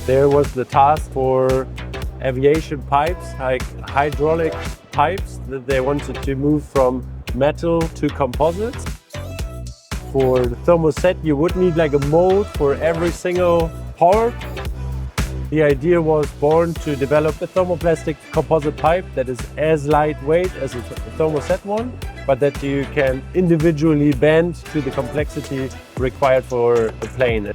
There was the task for aviation pipes, like hydraulic pipes, that they wanted to move from metal to composites. For the thermoset, you would need like a mold for every single part. The idea was born to develop a thermoplastic composite pipe that is as lightweight as a thermoset one, but that you can individually bend to the complexity required for a plane.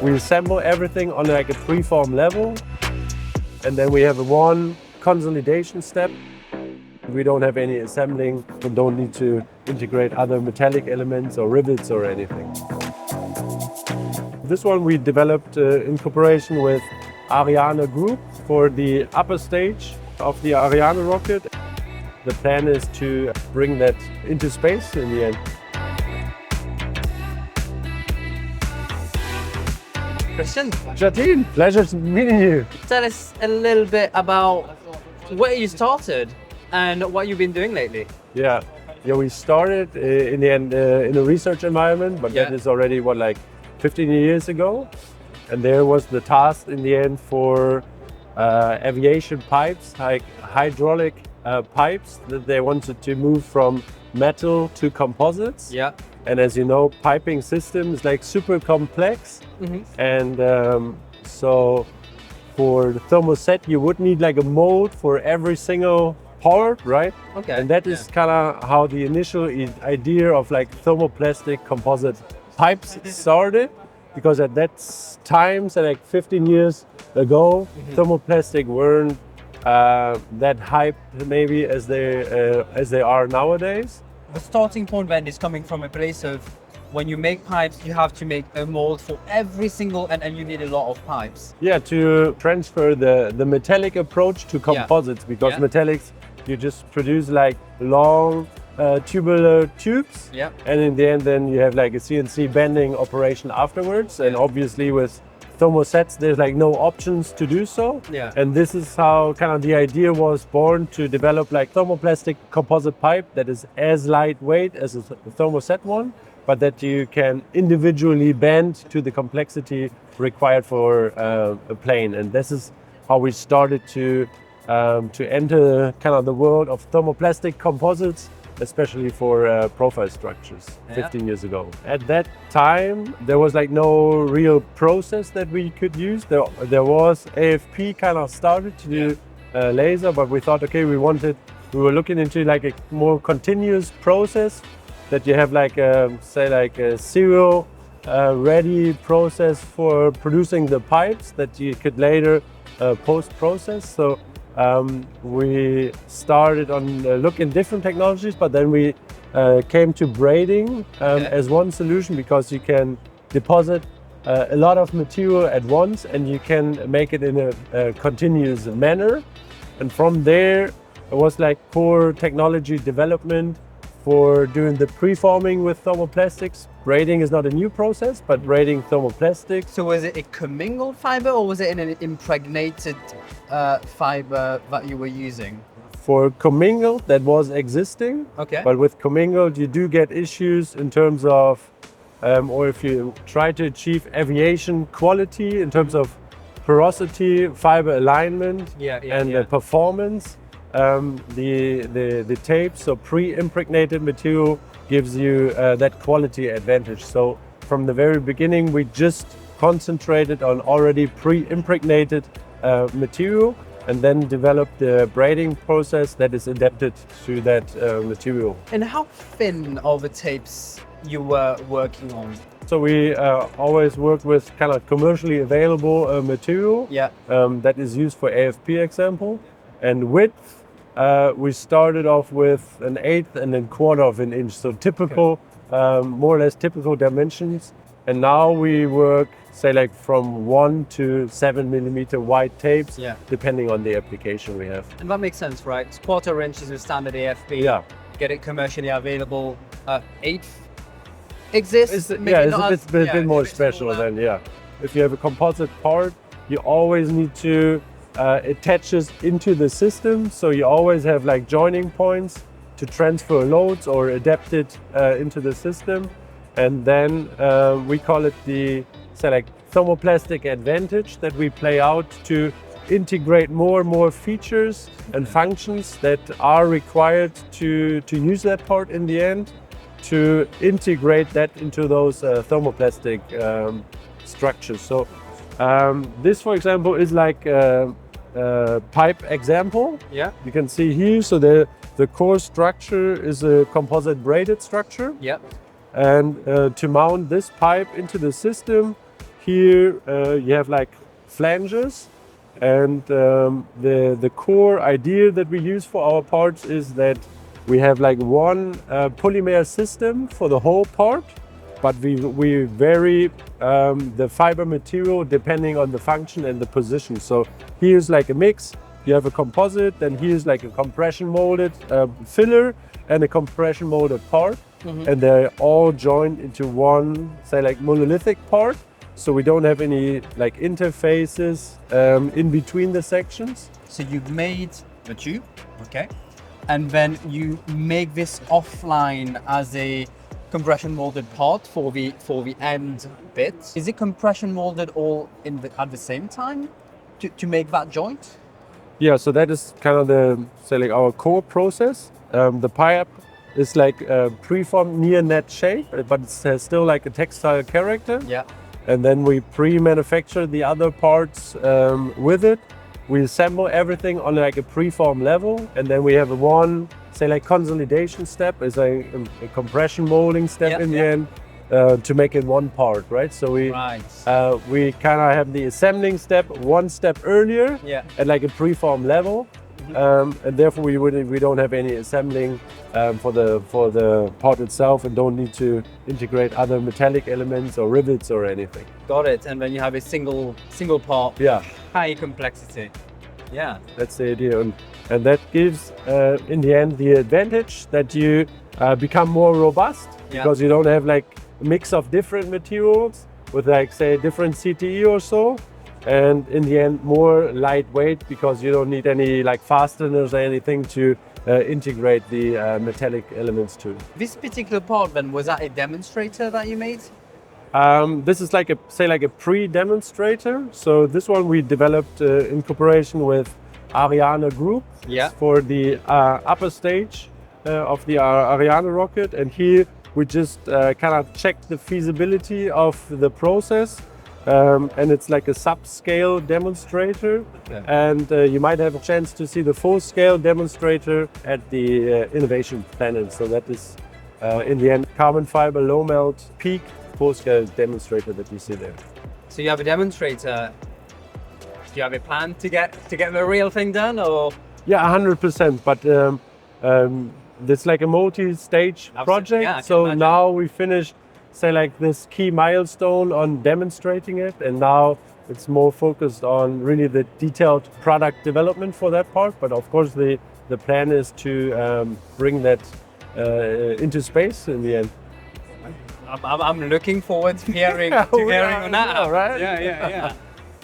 We assemble everything on like a preform level, and then we have one consolidation step. We don't have any assembling, we don't need to integrate other metallic elements or rivets or anything. This one we developed in cooperation with Ariane Group for the upper stage of the Ariane rocket. The plan is to bring that into space in the end. Christian, Jatin, pleasure meeting you. tell us a little bit about where you started and what you've been doing lately. Yeah, we started in the end in a research environment, but that is already like 15 years ago. And there was the task in the end for aviation pipes, like hydraulic pipes, that they wanted to move from metal to composites. Yeah. And as you know, piping system is like super complex. And so for the thermoset, you would need like a mold for every single part, right? Okay. And that is kind of how the initial idea of like thermoplastic composite pipes started. Because at that time, so like 15 years ago, thermoplastic weren't that hyped maybe as they are nowadays. The starting point then is coming from a place of when you make pipes, you have to make a mold for every single, and you need a lot of pipes. Yeah, to transfer the metallic approach to composites, because metallics, you just produce like long tubular tubes, and in the end then you have like a CNC bending operation afterwards, and obviously with thermosets there's like no options to do so. And this is how kind of the idea was born, to develop like thermoplastic composite pipe that is as lightweight as a thermoset one, but that you can individually bend to the complexity required for a plane. And this is how we started to enter kind of the world of thermoplastic composites, especially for profile structures 15 years ago. At that time, there was like no real process that we could use. There was AFP kind of started to do laser, but we thought, okay, we were looking into like a more continuous process, that you have like say like a serial ready process for producing the pipes that you could later post-process. So we started on looking different technologies, but then we came to braiding as one solution, because you can deposit a lot of material at once and you can make it in a continuous manner. And from there, it was like core technology development for doing the preforming with thermoplastics. Braiding is not a new process, but braiding thermoplastics. So was it a commingled fiber, or was it an impregnated fiber that you were using? For commingled, that was existing. Okay. But with commingled, you do get issues in terms of, or if you try to achieve aviation quality in terms of porosity, fiber alignment, and performance. The tape, so pre-impregnated material, gives you that quality advantage. So from the very beginning, we just concentrated on already pre-impregnated material, and then developed the braiding process that is adapted to that material. And how thin are the tapes you were working on? So we always work with kind of commercially available material that is used for AFP example. And width, we started off with 1/8 and 1/4 of an inch, so typical, more or less typical dimensions. And now we work, say, like from 1 to 7 millimeter wide tapes, depending on the application we have. And that makes sense, right? 1/4 inch is a standard AFP. Get it commercially available. 1/8 exists. It's a bit more special than, If you have a composite part, you always need to attaches into the system, so you always have like joining points to transfer loads or adapt it into the system. And then we call it the thermoplastic advantage that we play out to integrate more and more features and functions that are required to use that part in the end, to integrate that into those thermoplastic structures. So this, for example, is like a pipe example. Yeah. You can see here, so the core structure is a composite braided structure. Yeah. And to mount this pipe into the system, here you have like flanges. And the core idea that we use for our parts is that we have like one polymer system for the whole part, but we vary the fiber material depending on the function and the position. So here's like a mix. You have a composite, then here's like a compression molded filler and a compression molded part. Mm-hmm. And they're all joined into one, say like monolithic part. So we don't have any like interfaces in between the sections. So you've made the tube, okay, and then you make this offline as a compression molded part for the end bit. Is it compression molded all at the same time to make that joint? Yeah, so that is kind of like our core process. The pipe is like a preformed near net shape, but it has still like a textile character. Yeah. And then we pre-manufacture the other parts with it. We assemble everything on like a preform level, and then we have one, say like consolidation step, is a compression molding step in the end to make it one part, right? So we kind of have the assembling step one step earlier at like a preform level. And therefore we don't have any assembling for the part itself, and don't need to integrate other metallic elements or rivets or anything. Got it. And then you have a single part. Yeah. High complexity. Yeah. That's the idea, and that gives in the end the advantage that you become more robust because you don't have like a mix of different materials with like say different CTE or so. And in the end, more lightweight because you don't need any like fasteners or anything to integrate the metallic elements to. This particular part then, was that a demonstrator that you made? This is like a pre-demonstrator. So this one we developed in cooperation with Ariane Group for the upper stage of the Ariane rocket. And here we just kind of checked the feasibility of the process. And it's like a subscale demonstrator, and you might have a chance to see the full-scale demonstrator at the Innovation Planet. So that is, in the end, carbon fiber low melt peak full-scale demonstrator that you see there. So you have a demonstrator. Do you have a plan to get the real thing done, or? Yeah, 100%. But it's like a multi-stage project. Yeah, so now we finished, say like this key milestone on demonstrating it, and now it's more focused on really the detailed product development for that part. But of course the plan is to bring that into space in the end. I'm looking forward to hearing on that. Right? Yeah.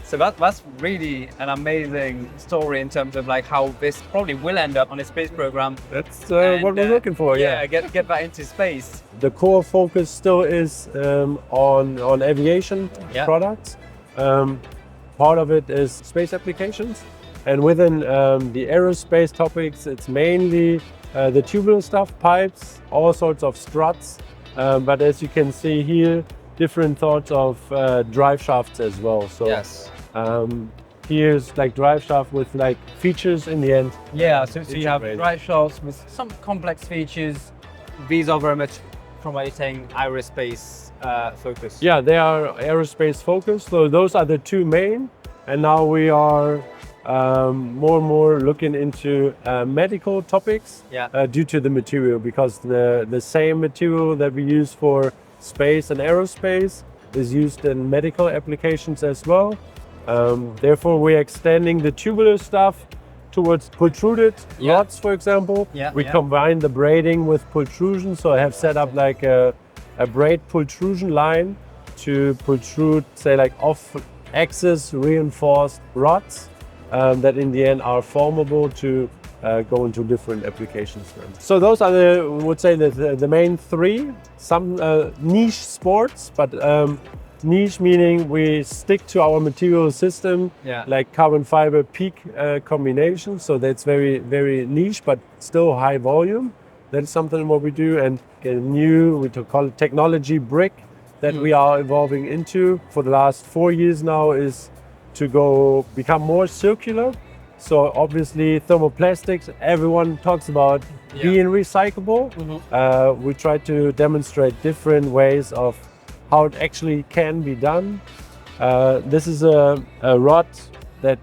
So that's really an amazing story in terms of like how this probably will end up on a space program. That's what we're looking for. Yeah, get that into space. The core focus still is on aviation products. Part of it is space applications, and within the aerospace topics, it's mainly the tubular stuff, pipes, all sorts of struts. But as you can see here, different sorts of drive shafts as well. So here's like drive shaft with like features in the end. Yeah, so you have drive shafts with some complex features. These are very much, from what you're saying, aerospace focused. Yeah, they are aerospace focused. So those are the two main. And now we are more and more looking into medical topics due to the material, because the same material that we use for space and aerospace is used in medical applications as well. Therefore, we're extending the tubular stuff towards protruted rods, for example. We combine the braiding with protrusion. So I have set up like a braid protrusion line to protrude, say like off-axis reinforced rods that in the end are formable to go into different applications. So those are the main three. Some niche sports, but Niche meaning we stick to our material system, like carbon fiber PEEK combination. So that's very, very niche, but still high volume. That's something what we do. And a new, we call it technology brick that we are evolving into for the last 4 years now is to become more circular. So obviously thermoplastics, everyone talks about being recyclable. We try to demonstrate different ways of how it actually can be done. This is a rod that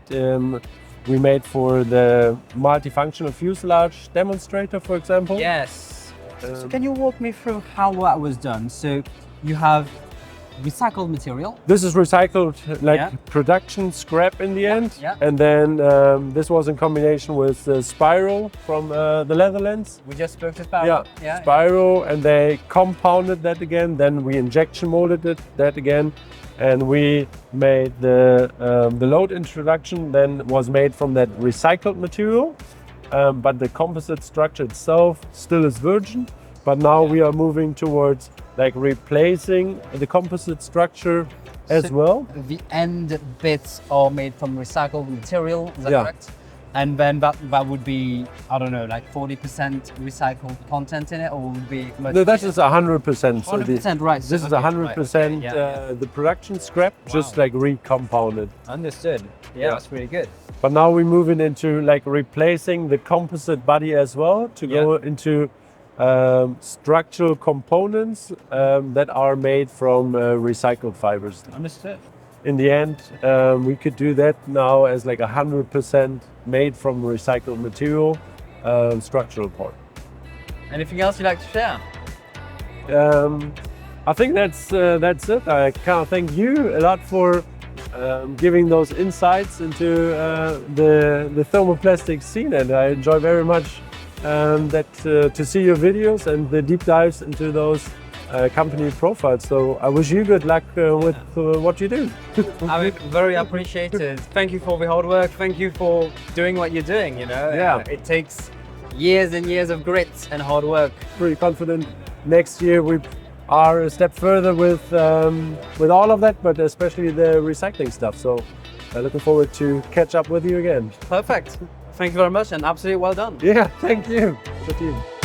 we made for the multifunctional fuselage demonstrator, for example. Yes. So can you walk me through how that was done? So you have recycled material. This is recycled, like production scrap in the end. And then this was in combination with Spyro from the Netherlands. We just spoke to Spyro. Spyro, and they compounded that again. Then we injection molded that again. And we made the load introduction then was made from that recycled material. But the composite structure itself still is virgin. But now we are moving towards like replacing the composite structure as well. The end bits are made from recycled material, is that correct? And then that would be, I don't know, like 40% recycled content in it, or would be much? No, that is 100%. 100%, right. This is 100% the production scrap, just like recompounded. Understood. Yeah, that's really good. But now we're moving into like replacing the composite body as well to go into structural components that are made from recycled fibers. Understood. In the end, we could do that now as like 100% made from recycled material, structural part. Anything else you'd like to share? I think that's it. I kind of thank you a lot for giving those insights into the thermoplastic scene, and I enjoy very much to see your videos and the deep dives into those company profiles. So I wish you good luck with what you do. I mean, very appreciated. Thank you for the hard work. Thank you for doing what you're doing, you know. It takes years and years of grit and hard work. Pretty confident next year we are a step further with all of that, but especially the recycling stuff. So looking forward to catch up with you again. Perfect. Thank you very much and absolutely well done. Yeah, thank you. Good to you.